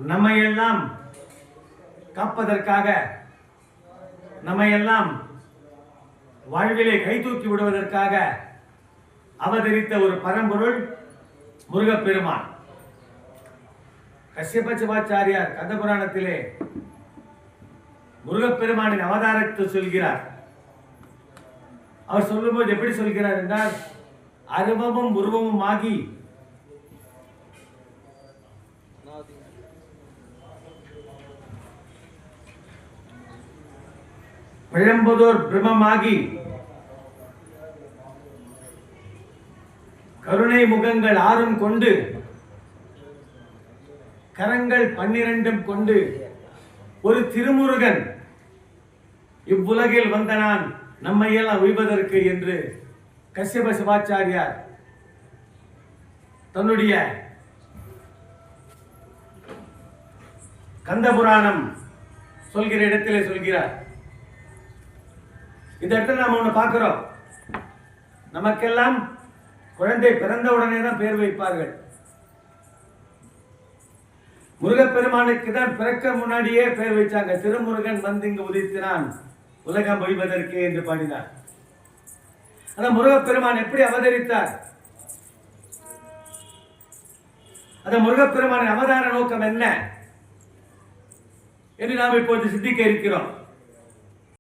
நம்மையெல்லாம் காப்பதற்காக, நம்மையெல்லாம் வாழ்விலே கைதூக்கி விடுவதற்காக அவதரித்த ஒரு பரம்பொருள் முருகப்பெருமான். கஷ்யப சிவாச்சாரியார் கந்தபுராணத்திலே முருகப்பெருமானின் அவதாரத்தை சொல்கிறார். அவர் சொல்லும்போது எப்படி சொல்கிறார் என்றால், அருவமும் உருவமும் ஆகி பிழம்புதோர் பிரமமாகி கருணை முகங்கள் 6 கொண்டு கரங்கள் 12 கொண்டு ஒரு திருமுருகன் இவ்வுலகில் வந்த நான் நம்மையெல்லாம் உய்வதற்கு என்று கஷ்யப சிவாச்சாரியார் தன்னுடைய கந்தபுராணம் சொல்கிற இடத்திலே சொல்கிறார். இந்த இடத்துல நாம ஒண்ணு பார்க்கிறோம். நமக்கெல்லாம் குழந்தை பிறந்த உடனே தான் பேர் வைப்பார்கள். முருகப்பெருமானுக்கு தான் பிறக்க முன்னாடியே பேர் வைச்சாங்க. திருமுருகன் வந்து இங்கு உதித்தினான் உலகம் ஒய்வதற்கு என்று பாடினார். ஆனா முருகப்பெருமான் எப்படி அவதரித்தார்? அந்த முருகப்பெருமானின் அவதார நோக்கம் என்ன என்று நாம் இப்போது சிந்திக்க இருக்கிறோம்.